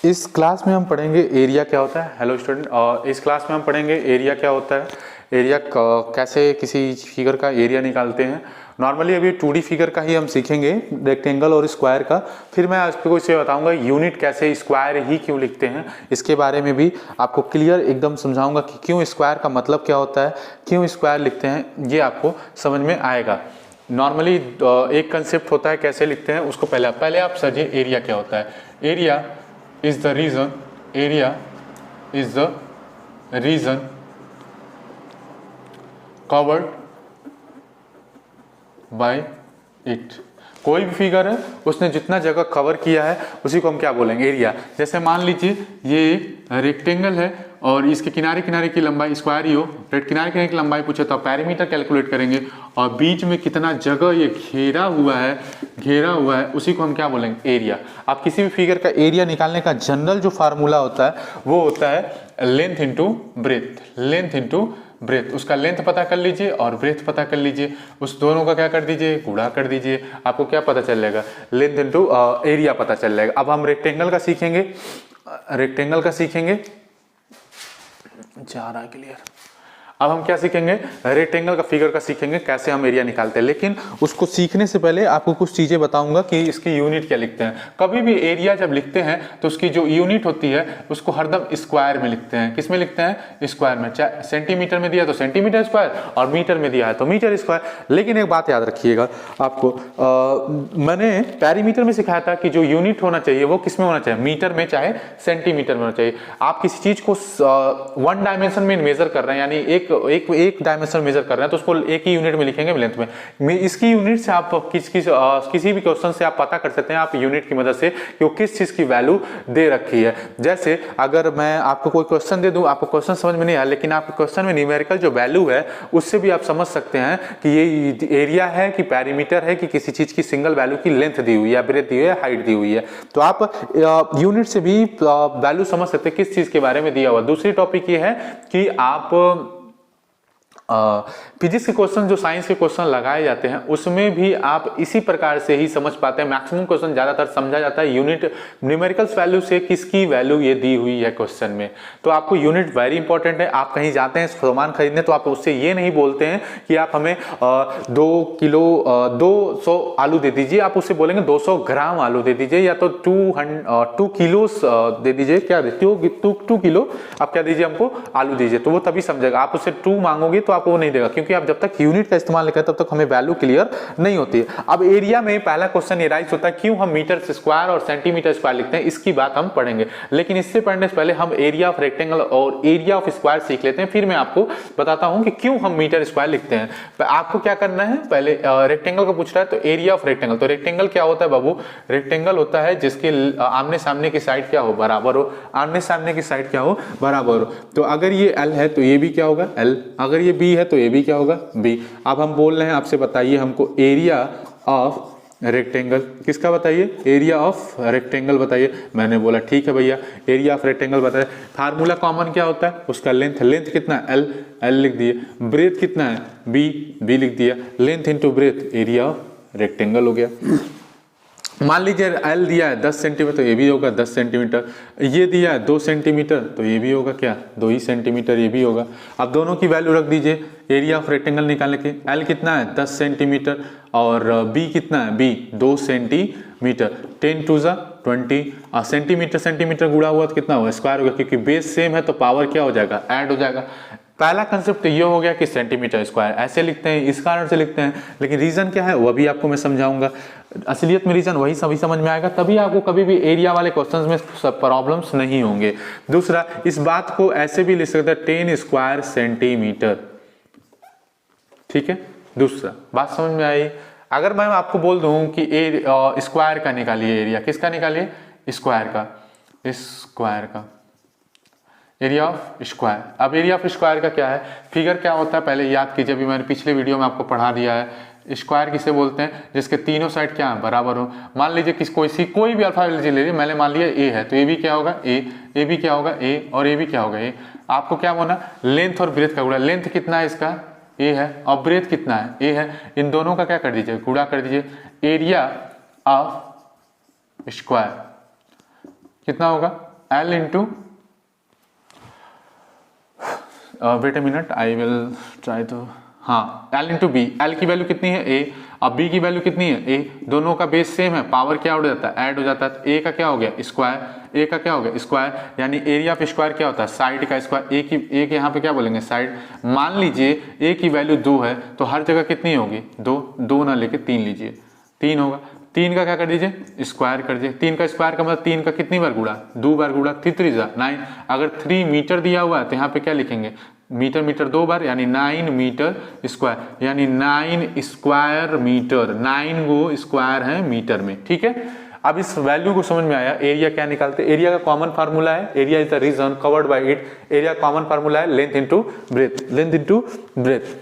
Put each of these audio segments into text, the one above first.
इस क्लास में हम पढ़ेंगे एरिया क्या होता है। हेलो स्टूडेंट, इस क्लास में हम पढ़ेंगे एरिया क्या होता है, एरिया कैसे किसी फिगर का एरिया निकालते हैं। नॉर्मली अभी 2D फिगर का ही हम सीखेंगे, रेक्टेंगल और स्क्वायर का। फिर मैं आपको इसे बताऊंगा यूनिट कैसे स्क्वायर ही क्यों लिखते हैं, इसके बारे में भी आपको क्लियर एकदम समझाऊंगा कि क्यों स्क्वायर का मतलब क्या होता है, क्यों स्क्वायर लिखते हैं, ये आपको समझ में आएगा। नॉर्मली एक कंसेप्ट होता है कैसे लिखते हैं उसको पहले आप समझिए एरिया क्या होता है। Area is the region, area is the region covered by it। कोई भी फिगर है उसने जितना जगह कवर किया है उसी को हम क्या बोलेंगे, एरिया। जैसे मान लीजिए ये रेक्टेंगल है और इसके किनारे किनारे की लंबाई स्क्वायर ही हो, किनारे किनारे की लंबाई पूछे तो पैरीमीटर कैलकुलेट करेंगे, और बीच में कितना जगह ये घेरा हुआ है उसी को हम क्या बोलेंगे, एरिया। आप किसी भी फिगर का एरिया निकालने का जनरल जो फार्मूला होता है वो होता है length into breadth, length into breadth. उसका लेंथ पता कर लीजिए और ब्रेथ पता कर लीजिए, उस दोनों का क्या कर दीजिए, गुणा कर दीजिए, आपको क्या पता चल जाएगा, लेंथ इंटू एरिया पता चल जाएगा। अब हम रेक्टेंगल का सीखेंगे, जा रहा है क्लियर। अब हम क्या सीखेंगे, रेक्टेंगल का फिगर का सीखेंगे कैसे हम एरिया निकालते हैं। लेकिन उसको सीखने से पहले आपको कुछ चीजें बताऊंगा कि इसकी यूनिट क्या लिखते हैं। कभी भी एरिया जब लिखते हैं तो उसकी जो यूनिट होती है उसको हरदम स्क्वायर में लिखते हैं। किस में लिखते हैं, स्क्वायर में। चाहे सेंटीमीटर में दिया तो सेंटीमीटर स्क्वायर, और मीटर में दिया है तो मीटर स्क्वायर। लेकिन एक बात याद रखिएगा आपको, मैंने पैरीमीटर में सिखाया था कि जो यूनिट होना चाहिए वो किस में होना चाहिए, मीटर में चाहे सेंटीमीटर में होना चाहिए। आप किसी चीज को 1 डायमेंशन में मेजर कर रहे हैं, यानी एक डायमेंशन मेजर कर रहे हैं तो उसको एक ही यूनिट में लिखेंगे, लेंथ में। इसकी यूनिट से आप किसी भी क्वेश्चन से आप पता कर सकते हैं, आप यूनिट की मदद से कि वो किस चीज की वैल्यू दे रखी है। जैसे अगर मैं आपको कोई क्वेश्चन दे दूं, आपको क्वेश्चन समझ में नहीं आया, लेकिन आपके क्वेश्चन में न्यूमेरिकल जो वैल्यू है उससे भी आप समझ सकते हैं कि ये एरिया है कि पैरीमीटर है कि किसी चीज की सिंगल वैल्यू की लेंथ दी हुई है, ब्रेथ दी हुई है, हाइट दी हुई है। तो आप यूनिट से भी वैल्यू समझ सकते हैं किस चीज के बारे में दिया हुआ। दूसरी टॉपिक ये है कि आप फिजिक्स के क्वेश्चन, जो साइंस के क्वेश्चन लगाए जाते हैं उसमें भी आप इसी प्रकार से ही समझ पाते हैं। मैक्सिमम क्वेश्चन ज्यादातर समझा जाता है यूनिट न्यूमेरिकल्स वैल्यू से, किसकी वैल्यू ये दी हुई है क्वेश्चन में। तो आपको यूनिट वेरी इंपॉर्टेंट है। आप कहीं जाते हैं सामान खरीदने तो आप उससे ये नहीं बोलते हैं कि आप हमें 200 आलू दे दीजिए, आप उससे बोलेंगे 200 ग्राम आलू दे दीजिए, या तो 2 किलो दे दीजिए, क्या 2 किलो आप क्या दीजिए, हमको आलू दीजिए, तो वो तभी समझेगा। आप उससे 2 मांगोगे तो आपको वो नहीं देगा, क्योंकि आप जब तक यूनिट का इस्तेमाल नहीं करते तब तक हमें वैल्यू क्लियर नहीं होती है। अब एरिया में पहला क्वेश्चन ये राइज होता है क्यों हम मीटर स्क्वायर और सेंटीमीटर स्क्वायर लिखते हैं, इसकी बात हम पढ़ेंगे। लेकिन इससे पढ़ने से पहले हम एरिया ऑफ रेक्टेंगल और एरिया ऑफ स्क्वायर सीख लेते हैं, फिर मैं आपको बताता हूं कि क्यों हम मीटर स्क्वायर लिखते हैं। आपको क्या करना है, पहले रेक्टेंगल को पूछ रहा है तो एरिया ऑफ रेक्टेंगल। तो रेक्टेंगल क्या होता है बाबू, रेक्टेंगल होता है जिसके आमने सामने की साइड क्या हो, बराबर हो, आमने सामने की साइड क्या हो, बराबर हो। तो अगर ये L है तो ये भी क्या होगा, L। अगर ये B है तो ये भी क्या होगा, B। अब हम बोल रहे हैं आपसे, बताइए हमको एरिया ऑफ रेक्टेंगल किसका बताइए, एरिया ऑफ रेक्टेंगल बताइए। मैंने बोला ठीक है भैया, एरिया ऑफ रेक्टेंगल बताइए। फार्मूला कॉमन क्या होता है, उसका लेंथ, लेंथ कितना है, L, L लिख दिए। ब्रेथ कितना है, B, B लिख दिया। Length into breadth, area of rectangle हो गया। मान लीजिए L दिया है 10 सेंटीमीटर तो ये भी होगा 10 सेंटीमीटर, ये दिया है 2 सेंटीमीटर तो ये भी होगा क्या, 2 ही सेंटीमीटर, ये भी होगा। अब दोनों की वैल्यू रख दीजिए एरिया ऑफ रेक्टेंगल निकालने के। L कितना है 10 सेंटीमीटर और B कितना है, B 2 centimetre, 10 to 20। Centimetre centimetre गुणा हुआ तो कितना होगा, स्क्वायर होगा, क्योंकि बेस सेम है तो पावर क्या हो जाएगा, ऐड हो जाएगा। पहला कंसेप्ट ये हो गया कि सेंटीमीटर स्क्वायर ऐसे लिखते हैं, इस कारण से लिखते हैं। लेकिन रीजन क्या है वो भी आपको मैं समझाऊंगा। असलियत में रीजन वही सभी समझ में आएगा, तभी आपको कभी भी एरिया वाले क्वेश्चंस में प्रॉब्लम्स नहीं होंगे। दूसरा, इस बात को ऐसे भी लिख सकते हैं 10 स्क्वायर सेंटीमीटर, ठीक है। दूसरा बात समझ में आई। अगर मैं आपको बोल दूं कि स्क्वायर का निकालिए एरिया, किसका निकालिए, स्क्वायर का, स्क्वायर का एरिया ऑफ स्क्वायर। अब एरिया ऑफ स्क्वायर का क्या है, फिगर क्या होता है पहले याद कीजिए, अभी मैंने पिछले वीडियो में आपको पढ़ा दिया है। स्क्वायर किसे बोलते हैं, जिसके तीनों साइड क्या है, बराबर हो। मान लीजिए कोई भी अल्फाबेट ले लीजिए, मैंने मान लिया ए है तो ए भी क्या होगा, ए भी क्या होगा, ए, और ए भी क्या होगा, ए। आपको क्या बोलना, लेंथ और ब्रेथ का गुणा। लेंथ कितना है इसका, ए है, और ब्रेथ कितना है, ए है। इन दोनों का क्या कर दीजिए, गुणा कर दीजिए। एरिया ऑफ स्क्वायर कितना होगा, L into wait a minute I will try to, हाँ L इंटू बी। एल की वैल्यू कितनी है A, अब B की वैल्यू कितनी है A, दोनों का बेस सेम है, पावर क्या हो जाता है ऐड हो जाता है। A का क्या हो गया स्क्वायर, A का क्या हो गया स्क्वायर, यानी एरिया ऑफ स्क्वायर क्या होता है साइड का स्क्वायर। A के यहाँ पे क्या बोलेंगे साइड। मान लीजिए A की वैल्यू 2 है तो हर जगह कितनी होगी 2, 2 ना लेके 3 लीजिए, 3 होगा। 3 का क्या कर दीजिए स्क्वायर कर दीजिए। 3 का स्क्वायर का मतलब 3 का कितनी बार गुणा 2 बार गुणा, 3 3 9। अगर 3 मीटर दिया हुआ है तो यहाँ पे क्या लिखेंगे मीटर, मीटर 2 बार यानी 9 मीटर स्क्वायर, यानी 9 स्क्वायर मीटर, 9 गो स्क्वायर है मीटर में। ठीक है, अब इस वैल्यू को समझ में आया। एरिया क्या निकालते, एरिया का कॉमन फार्मूला है area is the region covered by it. Area common formula है length into breadth, length into breadth.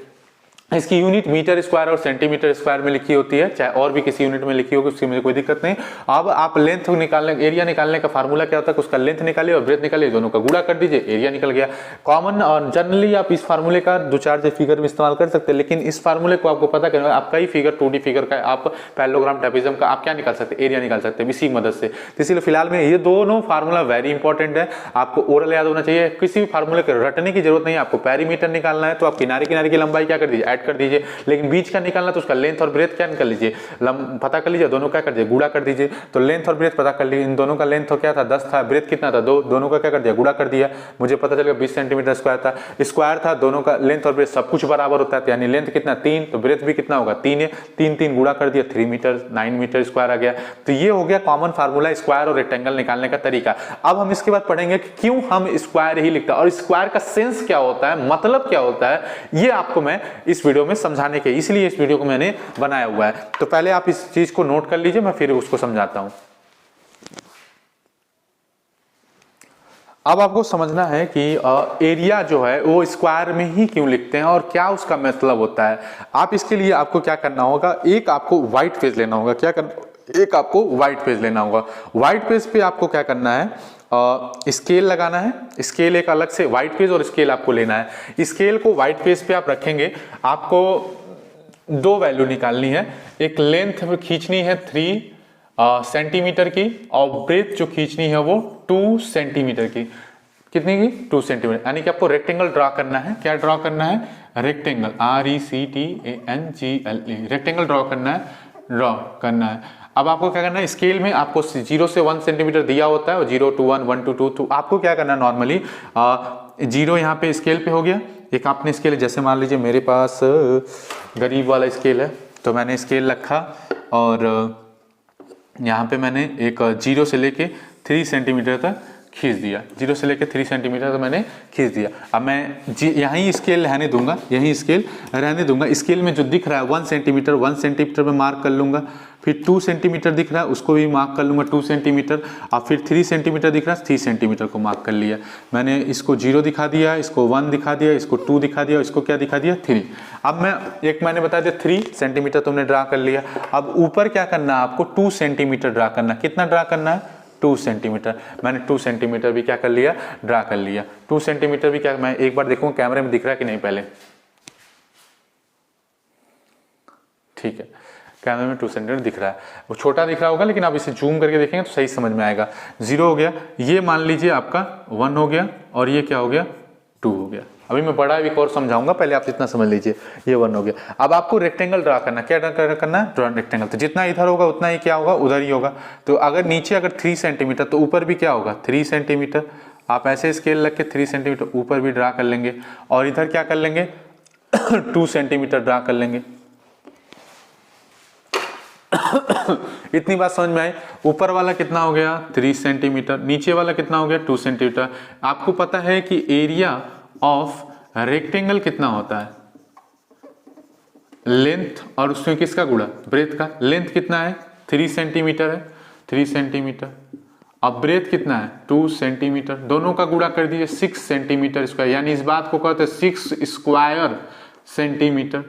इसकी यूनिट मीटर स्क्वायर और सेंटीमीटर स्क्वायर में लिखी होती है, चाहे और भी किसी यूनिट में लिखी होगी उसकी मुझे कोई दिक्कत नहीं। अब आप लेंथ निकालने, एरिया निकालने का फार्मूला क्या होता है, उसका लेंथ निकालिए और ब्रेथ निकालिए, दोनों का गुणा कर दीजिए, एरिया निकल गया। कॉमन और जनरली आप इस फार्मूले का 2-4 फिगर में इस्तेमाल कर सकते हैं, लेकिन इस फार्मूले को आपको पता करना, आप कई फिगर 2D फिगर का, आप पैरेललोग्राम ट्रेपेजियम का आप क्या निकाल सकते हैं एरिया निकाल सकते हैं इसी मदद से। तो इसीलिए फिलहाल में ये दोनों फार्मूला वेरी इंपॉर्टेंट है, आपको ओरल याद होना चाहिए। किसी भी फार्मूले को रटने की जरूरत नहीं है। आपको पेरीमीटर निकालना है तो आप किनारे किनारे की लंबाई क्या कर दीजिए ऐड कर दीजिए, लेकिन बीच का निकालना तो उसका लेंथ और ब्रेथ क्या निकाल लीजिए पता कर लीजिए, दोनों क्या कर दीजिए गुणा कर दीजिए। तो लेंथ और ब्रेथ पता कर लीजिए, इन दोनों का लेंथ तो क्या था 10 था, ब्रेथ कितना था 2, दोनों का क्या कर दिया गुणा कर दिया, मुझे पता चल गया 20 सेंटीमीटर स्क्वायर था। दोनों का लेंथ और ब्रेथ सब कुछ बराबर होता है, यानी लेंथ कितना 3 तो ब्रेथ भी कितना होगा 3 है, 3 गुणा कर दिया 3 मीटर, 9 मीटर स्क्वायर आ गया। तो ये हो गया कॉमन फार्मूला स्क्वायर और रेक्टेंगल निकालने का तरीका। अब हम इसके बाद पढ़ेंगे कि क्यों हम स्क्वायर ही लिखते हैं और स्क्वायर का सेंस क्या होता है, मतलब क्या होता है, ये आपको मैं इस वीडियो में समझाने के इसलिए इस वीडियो को मैंने बनाया हुआ है। तो पहले आप इस चीज को नोट कर लीजिए, मैं फिर उसको समझाता हूं। अब आपको समझना है कि एरिया जो है वो स्क्वायर में ही क्यों लिखते हैं और क्या उसका मतलब होता है। आप इसके लिए आपको क्या करना होगा, एक आपको व्हाइट पेज लेना होगा, क्या करना, एक आपको व्हाइट पेज लेना होगा। व्हाइट पेज पे आपको क्या करना है, स्केल लगाना है। स्केल एक अलग से व्हाइट पेज और स्केल आपको लेना है। स्केल को व्हाइट पेज पे आप रखेंगे, आपको 2 वैल्यू निकालनी है। एक लेंथ खींचनी है 3 सेंटीमीटर की और ब्रेथ जो खींचनी है वो 2 सेंटीमीटर की। कितनी की 2 सेंटीमीटर, यानी कि आपको रेक्टेंगल ड्रॉ करना है। क्या ड्रॉ करना है, रेक्टेंगल, RECTANGLE, रेक्टेंगल ड्रॉ करना है। अब आपको क्या करना है, स्केल में आपको 0 से 1 सेंटीमीटर दिया होता है, 0 to 1, 1 to 2, तो आपको क्या करना है नॉर्मली 0 यहाँ पे स्केल पे हो गया। एक आपने स्केल, जैसे मान लीजिए मेरे पास गरीब वाला स्केल है तो मैंने स्केल रखा और यहाँ पे मैंने एक 0 से लेके 3 सेंटीमीटर तक खींच दिया, 0 से लेके 3 सेंटीमीटर तक मैंने खींच दिया। अब मैं यहीं स्केल रहने दूंगा, यहीं स्केल रहने दूंगा। स्केल में जो दिख रहा है 1 सेंटीमीटर में मार्क कर लूंगा, फिर 2 सेंटीमीटर दिख रहा है उसको भी मार्क कर लूंगा 2 सेंटीमीटर, और फिर 3 सेंटीमीटर दिख रहा है 3 सेंटीमीटर को मार्क कर लिया। मैंने इसको 0 दिखा दिया, इसको 1 दिखा दिया, इसको 2 दिखा दिया, इसको क्या दिखा दिया 3। अब मैंने बता दिया 3 सेंटीमीटर तुमने ड्रा कर लिया। अब ऊपर क्या करना है आपको 2 सेंटीमीटर ड्रा करना। कितना ड्रा करना है 2 सेंटीमीटर। मैंने 2 सेंटीमीटर भी क्या कर लिया ड्रा कर लिया। 2 सेंटीमीटर भी क्या, मैं एक बार देखूंगा कैमरे में दिख रहा है कि नहीं पहले, ठीक है कैमरे में 2 सेंटीमीटर दिख रहा है, वो छोटा दिख रहा होगा लेकिन आप इसे जूम करके देखेंगे तो सही समझ में आएगा। 0 हो गया, ये मान लीजिए आपका 1 हो गया और ये क्या हो गया 2 हो गया। अभी मैं बड़ा एक और समझाऊंगा, पहले आप इतना समझ लीजिए, ये 1 हो गया। अब आपको रेक्टेंगल ड्रा करना, क्या ड्रा करना है ड्रा रेक्टेंगल, तो जितना इधर होगा उतना ही क्या होगा उधर ही होगा। तो अगर नीचे अगर 3 सेंटीमीटर तो ऊपर भी क्या होगा 3 सेंटीमीटर। आप ऐसे स्केल रख के 3 सेंटीमीटर ऊपर भी ड्रा कर लेंगे और इधर क्या कर लेंगे 2 सेंटीमीटर ड्रा कर लेंगे। इतनी बात समझ में आई। ऊपर वाला कितना हो गया 3 सेंटीमीटर, नीचे वाला कितना हो गया 2 सेंटीमीटर। आपको पता है कि एरिया ऑफ रेक्टेंगल कितना होता है, लेंथ और उसमें किसका गुणा ब्रेथ का। लेंथ कितना है 3 सेंटीमीटर है, 3 सेंटीमीटर। अब ब्रेथ कितना है 2 सेंटीमीटर, दोनों का गुणा कर दीजिए 6 सेंटीमीटर स्क्वायर, यानी इस बात को कहते हैं 6 स्क्वायर सेंटीमीटर।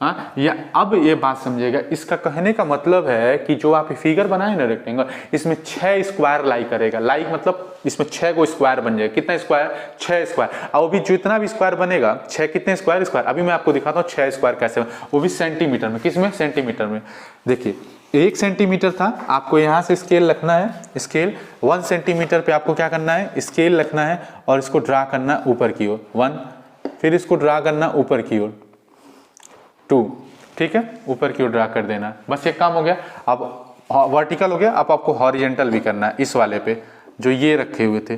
हाँ, या अब ये बात समझिएगा, इसका कहने का मतलब है कि जो आप फिगर बनाए ना रेक्टेंगल, इसमें 6 स्क्वायर लाई करेगा। लाई मतलब इसमें 6 को स्क्वायर बन जाएगा। कितना स्क्वायर 6 स्क्वायर। और भी जितना भी स्क्वायर बनेगा 6 कितने स्क्वायर अभी मैं आपको दिखाता हूँ 6 स्क्वायर कैसे, वो भी सेंटीमीटर में। किसमें सेंटीमीटर में। देखिए 1 सेंटीमीटर था, आपको यहाँ से स्केल रखना है, स्केल 1 सेंटीमीटर पे आपको क्या करना है, स्केल रखना है और इसको ड्रा करना ऊपर की ओर 1, फिर इसको ड्रा करना ऊपर की ओर 2, ठीक है, ऊपर की ओर ड्रा कर देना। बस एक काम हो गया। अब वर्टिकल हो गया, अब आपको हॉरिजेंटल भी करना है इस वाले पे जो ये रखे हुए थे।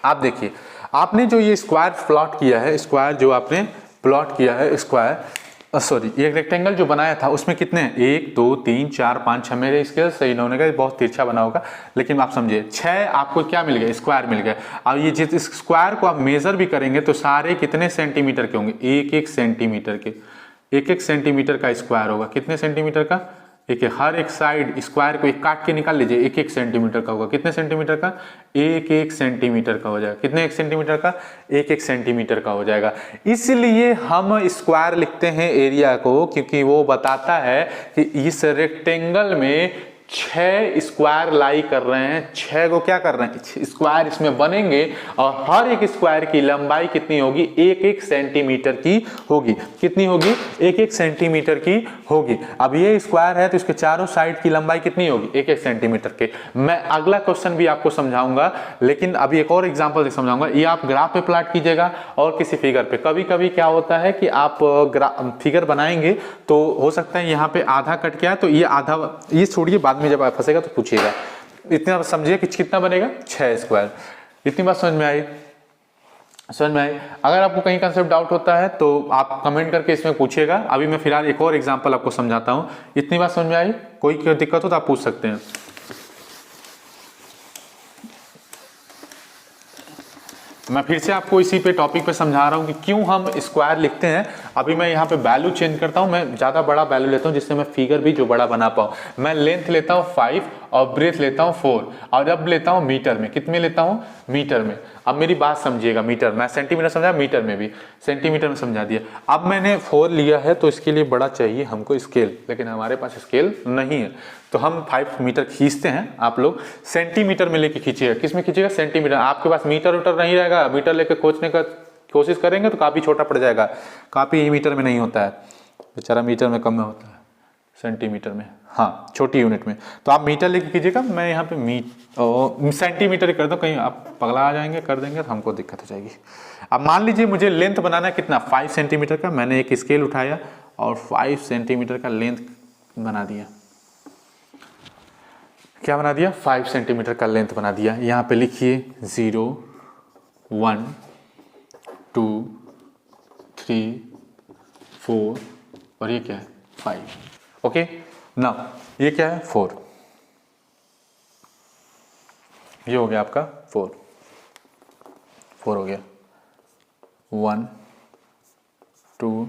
आप देखिए, आपने जो ये स्क्वायर प्लॉट किया है, स्क्वायर जो आपने प्लॉट किया है, स्क्वायर सॉरी ये रेक्टेंगल जो बनाया था उसमें कितने हैं, 1 2 3 4 5 6, मेरे इसके सही ना होने का, बहुत तिरछा बना होगा, लेकिन आप समझिए 6 आपको क्या मिल गया, स्क्वायर मिल गया। अब ये जिस स्क्वायर को आप मेजर भी करेंगे तो सारे कितने सेंटीमीटर के होंगे, 1 सेंटीमीटर के, 1 सेंटीमीटर का स्क्वायर होगा। कितने सेंटीमीटर का, एक हर एक साइड स्क्वायर को एक काट के निकाल लीजिए, 1 सेंटीमीटर का होगा। कितने सेंटीमीटर का, 1 सेंटीमीटर का हो जाएगा। कितने 1 सेंटीमीटर का, 1 सेंटीमीटर का हो जाएगा। इसलिए हम स्क्वायर लिखते हैं एरिया को, क्योंकि वो बताता है कि इस रेक्टेंगल में 6 स्क्वायर लाई कर रहे हैं, 6 को क्या कर रहे हैं, स्क्वायर इसमें बनेंगे और हर एक स्क्वायर की लंबाई कितनी होगी, 1 सेंटीमीटर की होगी। कितनी होगी, 1 सेंटीमीटर की होगी। अब ये स्क्वायर है तो इसके चारों साइड की लंबाई कितनी होगी, 1 सेंटीमीटर के। मैं अगला क्वेश्चन भी आपको समझाऊंगा, लेकिन अभी एक और एग्जांपल समझाऊंगा। ये आप ग्राफ पे प्लॉट कीजिएगा और किसी फिगर पे। कभी कभी क्या होता है कि आप फिगर बनाएंगे तो हो सकता है यहाँ पे आधा कट गया, तो ये आधा, ये छोड़िए, बाद में जब आप फंसेगा तो पूछिएगा। इतना समझिए कि कितना बनेगा, 6 स्क्वायर। इतनी बात समझ में आई, समझ में आई। अगर आपको कहीं कंसेप्ट डाउट होता है तो आप कमेंट करके इसमें पूछिएगा। अभी मैं फिलहाल एक और एग्जांपल आपको समझाता हूं। इतनी बात समझ में आई, कोई दिक्कत हो तो आप पूछ सकते हैं। मैं फिर से आपको इसी पे टॉपिक पे समझा रहा हूँ कि क्यों हम स्क्वायर लिखते हैं। अभी मैं यहाँ पे वैल्यू चेंज करता हूँ, मैं ज़्यादा बड़ा वैल्यू लेता हूँ जिससे मैं फिगर भी जो बड़ा बना पाऊँ। मैं लेंथ लेता हूँ 5 और ब्रेथ लेता हूँ 4 और अब लेता हूँ मीटर में। कितने लेता हूँ, मीटर में। अब मेरी बात समझिएगा, मीटर, मैं सेंटीमीटर समझा, मीटर में भी सेंटीमीटर में समझा दिया। अब मैंने 4 लिया है तो इसके लिए बड़ा चाहिए हमको स्केल, लेकिन हमारे पास स्केल नहीं है तो हम 5 मीटर खींचते हैं। आप लोग सेंटीमीटर में लेके खींचिएगा। किस में खींचिएगा, सेंटीमीटर। आपके पास मीटर उटर नहीं रहेगा, मीटर लेके खोजने का कोशिश करेंगे तो काफ़ी छोटा पड़ जाएगा। काफ़ी मीटर में नहीं होता है बेचारा, मीटर में कम में होता है, सेंटीमीटर में, हाँ छोटी यूनिट में। तो आप मीटर लेके कीजिएगा, मैं यहाँ पे सेंटीमीटर कर दूँ, कहीं आप पगला आ जाएंगे कर देंगे तो हमको दिक्कत हो जाएगी। अब मान लीजिए मुझे लेंथ बनाना है कितना, 5 सेंटीमीटर का। मैंने एक स्केल उठाया और 5 सेंटीमीटर का लेंथ बना दिया। क्या बना दिया, 5 सेंटीमीटर का लेंथ बना दिया। यहाँ पे लिखिए 0 1 2 3 4 और ये क्या है, 5। ओके, ना ये क्या है, 4। ये हो गया आपका 4 हो गया। 1 2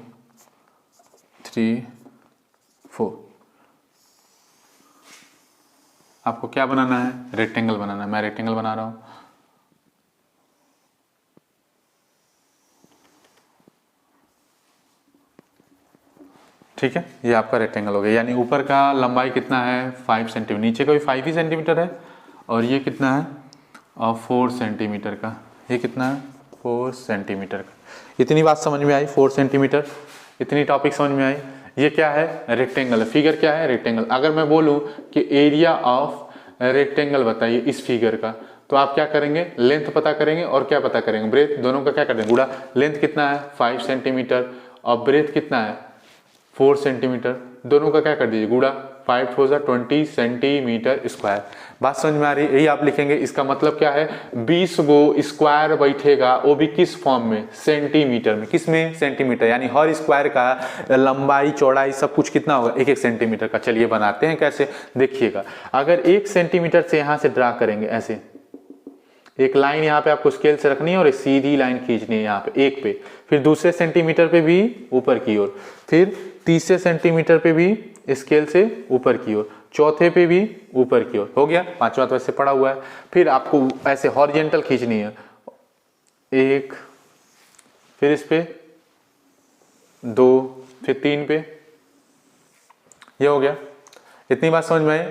3 4। आपको क्या बनाना है, रेक्टेंगल बनाना है। मैं रेक्टेंगल बना रहा हूं। ठीक है, ये आपका रेक्टेंगल हो गया। यानी ऊपर का लंबाई कितना है, 5 सेंटीमीटर, नीचे का भी 5 ही सेंटीमीटर है और ये कितना है, और 4 सेंटीमीटर का। ये कितना है, 4 सेंटीमीटर का। इतनी बात समझ में आई, 4 सेंटीमीटर, इतनी टॉपिक समझ में आई। ये क्या है, रेक्टेंगल। फिगर क्या है, रेक्टेंगल। अगर मैं बोलूं कि एरिया ऑफ रेक्टेंगल बताइए इस फिगर का, तो आप क्या करेंगे, लेंथ पता करेंगे और क्या पता करेंगे, ब्रेथ। दोनों का क्या कर देंगे, गुणा। लेंथ कितना है, 5 सेंटीमीटर और ब्रेथ कितना है, 4 सेंटीमीटर। दोनों का क्या कर दीजिए, गुणा। 5 4 20 सेंटीमीटर स्क्वायर। बात समझ में आ रही है, यही आप लिखेंगे। इसका मतलब क्या है, 20 गो स्क्वायर बैठेगा, वो भी किस फॉर्म में, सेंटीमीटर में। किस में, सेंटीमीटर। यानी हर स्क्वायर का लंबाई चौड़ाई सब कुछ कितना होगा, 1 सेंटीमीटर का। चलिए बनाते हैं कैसे, देखिएगा। अगर 1 सेंटीमीटर से यहां से ड्रा करेंगे, ऐसे एक लाइन यहाँ पे आपको स्केल से रखनी है और एक सीधी लाइन खींचनी है यहाँ पे, एक पे, फिर दूसरे सेंटीमीटर पे भी ऊपर की ओर, फिर तीसरे सेंटीमीटर पे भी स्केल से ऊपर की ओर, चौथे पे भी ऊपर की ओर। हो गया, पांचवा तो ऐसे पड़ा हुआ है। फिर आपको ऐसे हॉरिजेंटल खींचनी है, एक, फिर इस पे 2, फिर 3 पे। ये हो गया। इतनी बात समझ में आई।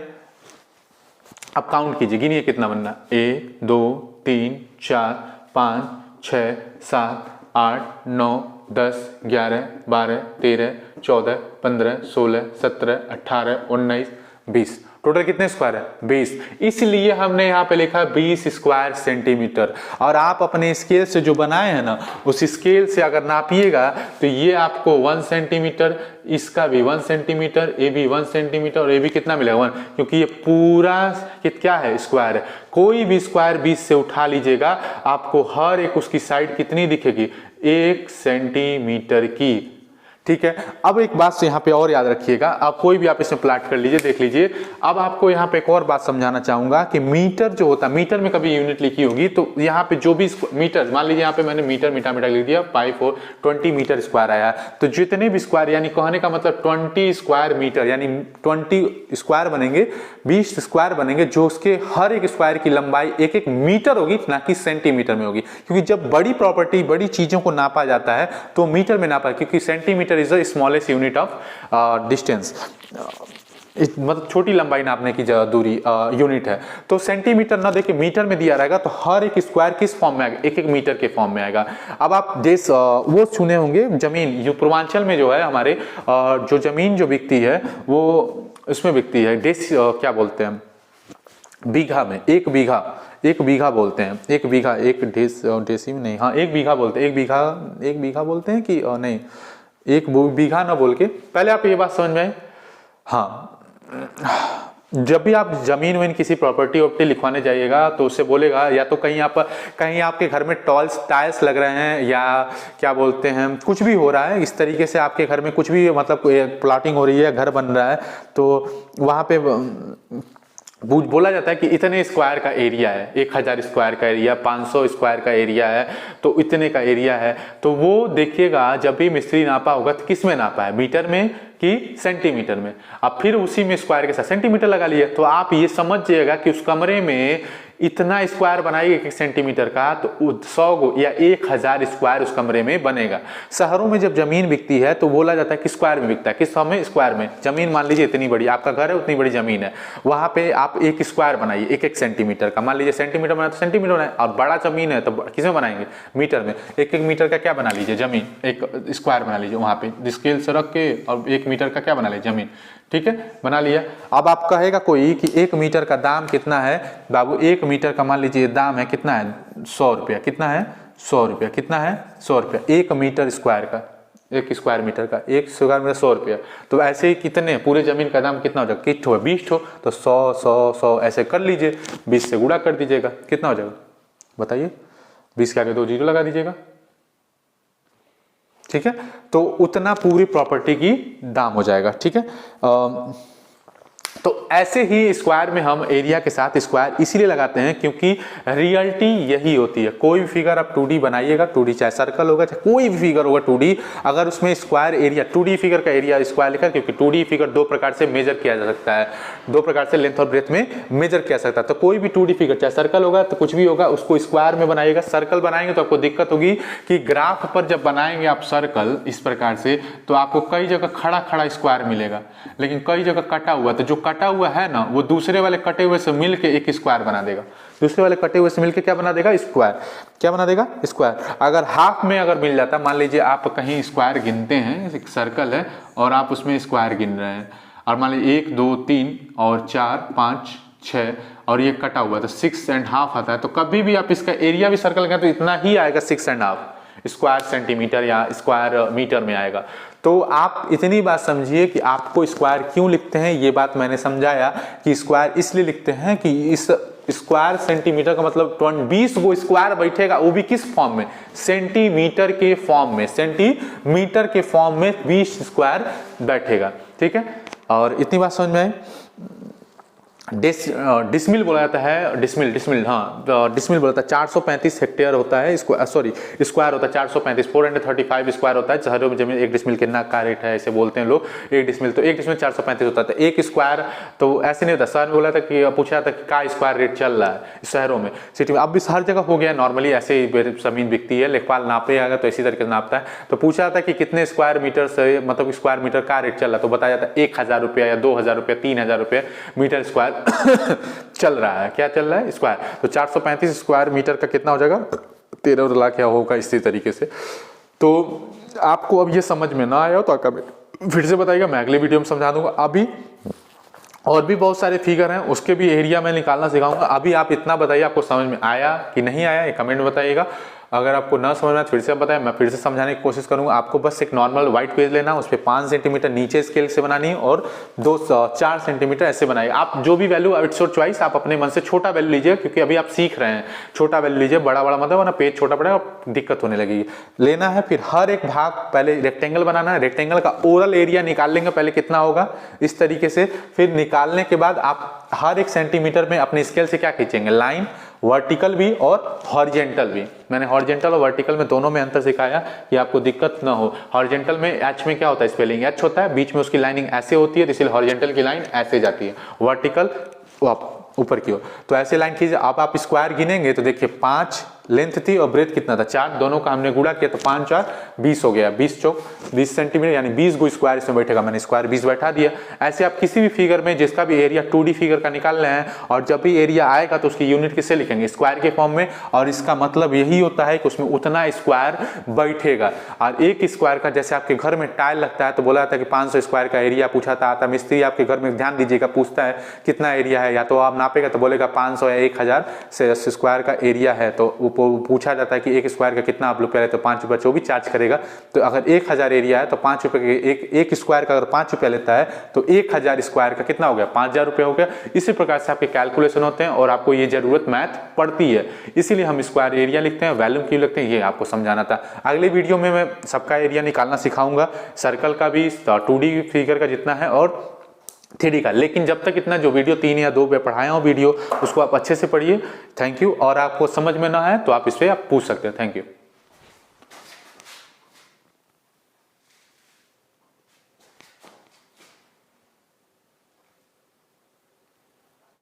अब काउंट कीजिए, गिनिए कितना बनना, 1 2 3 4 5 6 7 8 9 10, 11, 12, 13, 14, 15, 16, 17, 18, 19, 20। टोटल कितने स्क्वायर है? 20। इसलिए हमने यहाँ पे लिखा 20 स्क्वायर सेंटीमीटर। और आप अपने स्केल से जो बनाए हैं ना, उस स्केल से अगर नापिएगा तो ये आपको 1 सेंटीमीटर, इसका भी 1 सेंटीमीटर, ये भी 1 सेंटीमीटर और ये भी कितना मिलेगा 1, क्योंकि ये पूरा ये क्या है? स्क्वायर है। कोई भी स्क्वायर 20 से उठा लीजिएगा, आपको हर एक उसकी साइड कितनी दिखेगी? 1 सेंटीमीटर की। ठीक है। अब एक बात से यहाँ पे और याद रखिएगा, आप कोई भी आप इसमें प्लाट कर लीजिए, देख लीजिए। अब आपको यहाँ पे एक और बात समझाना चाहूंगा कि मीटर जो होता है, मीटर में कभी यूनिट लिखी होगी तो यहाँ पे जो भी मीटर, मान लीजिए यहाँ पे मैंने मीटर मीटर मीटर लिख दिया, 5 और 20 मीटर स्क्वायर आया। तो जितने भी स्क्वायर, यानी कहने का मतलब 20 स्क्वायर मीटर, यानी 20 स्क्वायर बनेंगे, 20 स्क्वायर बनेंगे, जो उसके हर एक स्क्वायर की लंबाई 1-1 मीटर होगी, ना कि सेंटीमीटर में होगी। क्योंकि जब बड़ी प्रॉपर्टी, बड़ी चीजों को नापा जाता है तो मीटर में नापा, क्योंकि centimetre is the smallest unit of distance, मतलब छोटी लंबाई नापने की दूरी यूनिट है। तो सेंटीमीटर ना देके मीटर में दिया रहेगा तो हर एक स्क्वायर किस फॉर्म में आएगा? 1-1 मीटर के फॉर्म में आएगा। अब आप देश वो सुने होंगे जमीन, जो पूर्वांचल में जो है हमारे, जो जमीन जो बिकती है वो उसमें बिकती है देश, क्या बोलते हैं, बीघा में। 1 बीघा बोलते हैं, 1 बीघा, 1 डेसी में नहीं, हाँ 1 बीघा बोलते हैं, 1 बीघा बोलते हैं कि नहीं, 1 बीघा ना बोल के, पहले आप ये बात समझ में आए। हाँ, जब भी आप जमीन वमीन किसी प्रॉपर्टी वॉपर्टी लिखवाने जाइएगा तो उससे बोलेगा, या तो कहीं आपके घर में टाइल्स लग रहे हैं, या क्या बोलते हैं, कुछ भी हो रहा है इस तरीके से, आपके घर में कुछ भी मतलब प्लॉटिंग हो रही है, घर बन रहा है, तो वहाँ पे बोला जाता है कि इतने स्क्वायर का एरिया है, 1000 स्क्वायर का एरिया, 500 स्क्वायर का एरिया है, तो इतने का एरिया है। तो वो देखिएगा जब भी मिस्त्री नापा होगा तो किस में नापा है? मीटर में कि सेंटीमीटर में। अब फिर उसी में स्क्वायर के साथ सेंटीमीटर लगा लिया, तो आप ये समझिएगा कि उस कमरे में इतना स्क्वायर बनाइए 1 सेंटीमीटर का, तो 100 गो या 1000 स्क्वायर उस कमरे में बनेगा। शहरों में जब जमीन बिकती है तो बोला जाता है कि स्क्वायर में बिकता है, किस फॉर्म में? स्क्वायर में। जमीन मान लीजिए इतनी बड़ी, आपका घर है उतनी बड़ी जमीन है, वहां पे आप 1 स्क्वायर बनाइए 1-1 सेंटीमीटर का। मान लीजिए सेंटीमीटर बनाए तो सेंटीमीटर बनाए, और बड़ा जमीन है तो किस में बनाएंगे? मीटर में। 1-1 मीटर का क्या बना लीजिए? जमीन, 1 स्क्वायर बना लीजिए वहां पे स्केल से रख के, और 1 मीटर का क्या बना लीजिए? जमीन। ठीक है, बना लिया। अब आप कहेगा कोई कि 1 मीटर का दाम कितना है? बाबू 1 मीटर का मान लीजिए दाम है कितना है? 100 रुपया। कितना है? 100 रुपया। कितना है? 100 रुपया 1 मीटर स्क्वायर का, 1 स्क्वायर मीटर का, 1 स्क्वायर मीटर 100 रुपया। तो ऐसे ही कितने पूरे जमीन का दाम कितना हो जाएगा? कितना हो? 20 ठो, तो 100 ऐसे कर लीजिए, 20 से गुणा कर दीजिएगा, कितना हो जाएगा बताइए? 20 के आगे 2 जीरो लगा दीजिएगा। ठीक है, तो उतना पूरी प्रॉपर्टी की दाम हो जाएगा। ठीक है, तो ऐसे ही स्क्वायर में हम एरिया के साथ स्क्वायर इसीलिए लगाते हैं क्योंकि रियलिटी यही होती है। कोई भी फिगर आप 2D बनाइएगा, 2D चाहे सर्कल होगा चाहे कोई भी फिगर होगा 2D, अगर उसमें स्क्वायर एरिया, 2D फिगर का एरिया स्क्वायर लिखा, क्योंकि 2D फिगर 2 प्रकार से मेजर किया जा सकता है, 2 प्रकार से लेंथ और ब्रेथ में मेजर किया जा सकता है। तो कोई भी 2D फिगर चाहे सर्कल होगा तो कुछ भी होगा, उसको स्क्वायर में बनाइएगा। सर्कल बनाएंगे तो आपको दिक्कत होगी कि ग्राफ पर जब बनाएंगे आप सर्कल इस प्रकार से, तो आपको कई जगह खड़ा खड़ा स्क्वायर मिलेगा, लेकिन कई जगह कटा हुआ, तो जो कटा हुआ है ना वो दूसरे वाले कटे हुए से मिलके एक स्क्वायर बना देगा। दूसरे वाले कटे हुए से मिलके क्या बना देगा? स्क्वायर। क्या बना देगा? स्क्वायर। अगर हाफ में अगर मिल जाता, मान लीजिए आप कहीं स्क्वायर गिनते हैं, एक सर्कल है और आप उसमें स्क्वायर गिन रहे हैं, और मान लीजिए 1 2 3 और 4 5 6 और ये कटा हुआ तो 6.5 आता है। तो कभी भी आप इसका एरिया भी सर्कल का तो इतना ही आएगा, 6.5 स्क्वायर सेंटीमीटर या स्क्वायर मीटर में आएगा। तो आप इतनी बात समझिए कि आपको स्क्वायर क्यों लिखते हैं, ये बात मैंने समझाया कि स्क्वायर इसलिए लिखते हैं कि इस स्क्वायर सेंटीमीटर का मतलब 20 गो स्क्वायर बैठेगा, वो भी किस फॉर्म में? सेंटीमीटर के फॉर्म में। सेंटीमीटर के फॉर्म में 20 स्क्वायर बैठेगा। ठीक है, और इतनी बात समझ में आए? डिसमिल बोला जाता है, डिसमिल हाँ, डिसमिल बोला जाता है। 435 हेक्टेयर होता है, स्क्वायर होता है 435, 435 स्क्वायर होता है। शहरों में जमीन 1 डिसमिल कितना का रेट है ऐसे बोलते हैं लोग, 1 डिसमिल, तो 1 डिसमिल 435 होता है। 1 स्क्वायर तो ऐसे नहीं होता, शहर में बोला था कि पूछा था कि का स्क्वायर रेट चल रहा है शहरों में, सिटी में। अब भी हर जगह हो गया नॉर्मली, ऐसे ही जमीन बिकती है, लेखपाल नापे आएगा तो इसी तरीके से नापता है। तो पूछा था कि कितने स्क्वायर मीटर से, मतलब स्क्वायर मीटर का रेट चल रहा है, तो बताया जाता है 1000 रुपया या 2000 रुपया 3000 रुपया मीटर स्क्वायर चल रहा है। क्या चल रहा है? स्क्वायर। तो 435 स्क्वायर मीटर का कितना हो जाएगा? 13 लाख या होगा इसी तरीके से। तो आपको अब ये समझ में ना आया हो तो कमेंट फिर से बताइएगा, मैं अगले वीडियो में समझा दूंगा। अभी और भी बहुत सारे फिगर हैं, उसके भी एरिया मैं निकालना सिखाऊंगा। अभी आप इतना बताइए आपको समझ में आया कि नहीं आया, ये कमेंट में बताइएगा। अगर आपको ना समझ में फिर से बताएं, मैं फिर से समझाने की कोशिश करूंगा। आपको बस एक नॉर्मल व्हाइट पेज लेना, उस पर 5 सेंटीमीटर नीचे स्केल से बनानी है और 4 सेंटीमीटर ऐसे बनाइए। आप जो भी वैल्यू, इट्स योर चॉइस, आप अपने मन से छोटा वैल्यू लीजिए, क्योंकि अभी आप सीख रहे हैं। छोटा वैल्यू लीजिए, बड़ा बड़ा मतलब वरना पेज छोटा पड़ेगा, दिक्कत होने लगेगी। लेना है, फिर हर एक भाग पहले रेक्टेंगल बनाना है। रेक्टेंगल का ओवरऑल एरिया निकाल लेंगे पहले कितना होगा, इस तरीके से। फिर निकालने के बाद आप हर एक सेंटीमीटर में अपने स्केल से क्या खींचेंगे, लाइन, वर्टिकल भी और हॉरिजेंटल भी। मैंने हॉरिजेंटल और वर्टिकल में दोनों में अंतर सिखाया कि आपको दिक्कत ना हो। हॉरिजेंटल में एच में क्या होता है, स्पेलिंग एच होता है, बीच में उसकी लाइनिंग ऐसे होती है, इसलिए हॉरिजेंटल की लाइन ऐसे जाती है, वर्टिकल ऊपर की ओर। तो ऐसे लाइन कीजिए। अब आप स्क्वायर गिनेंगे तो देखिए 5 लेंथ थी और ब्रेथ कितना था, 4, दोनों का हमने गुणा किया तो 5 4 20 हो गया। 20 चौक 20 सेंटीमीटर, यानी 20 गो स्क्वायर इसमें बैठेगा। मैंने स्क्वायर 20 बैठा दिया। ऐसे आप किसी भी फिगर में जिसका भी एरिया 2D फिगर का निकाल रहे हैं, और जब भी एरिया आएगा तो उसकी यूनिट किससे लिखेंगे, स्क्वायर के फॉर्म में। और इसका मतलब यही होता है कि उसमें उतना स्क्वायर बैठेगा। और एक स्क्वायर का, जैसे आपके घर में टाइल लगता है तो बोला जाता है कि 500 स्क्वायर का एरिया पूछा था। आता मिस्त्री आपके घर में, ध्यान दीजिएगा, पूछता है कितना एरिया है, या तो आप नापेगा तो बोलेगा 500 या 1000 स्क्वायर का एरिया है। तो पूछा जाता है कि एक स्क्वायर का कितना आप रुपया लेते हो, 5 रुपया, जो भी चार्ज करेगा। तो अगर 1000 एरिया है तो 5 रुपये के एक स्क्वायर का अगर 5 रुपया लेता है तो 1000 स्क्वायर का कितना हो गया, 5000 रुपये हो गया। इसी प्रकार से आपके कैलकुलेशन होते हैं और आपको ये जरूरत मैथ पड़ती है, इसीलिए हम स्क्वायर एरिया लिखते हैं, वॉल्यूम क्यों लिखते हैं, ये आपको समझाना था। अगले वीडियो में मैं सबका एरिया निकालना सिखाऊंगा, सर्कल का भी, 2D फिगर का जितना है और 3D का। लेकिन जब तक इतना जो वीडियो 3 या 2 पे पढ़ाया हूँ वीडियो, उसको आप अच्छे से पढ़िए। Thank you. और आपको समझ में ना आए तो आप इस पर आप पूछ सकते हैं। Thank you.